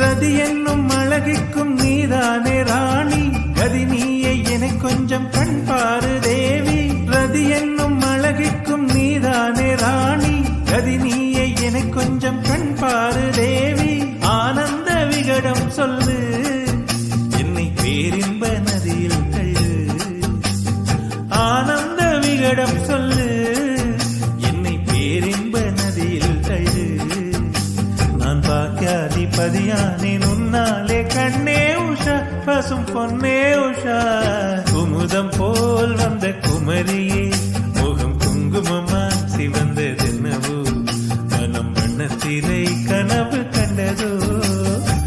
ரதி என்னும் அழகிக்கும் நீதானே ராணி கதி நீயை என கொஞ்சம் கண் பாரு தேவி ரதி என்னும் அழகிக்கும் நீதானே ராணி கதி நீயை என கொஞ்சம் கண் பாரு தேவி ஆனந்த விகடம் சொல்லு என்னை பேரின்ப நதியில் தள்ளு ஆனந்த விகடம் சொல்லு என்னை பேரின்ப நதியில் தள்ளு நான் பாக்கியாதிபதியானேன் உன்னாலே கண்ணே உஷா பசும் பொன்னே உஷா குமுதம் போல் வந்த குமரியே முகம் குங்குமமா சிவந்ததென்னவோ மனம் வண்ணத்திரை கனவு கண்டதோ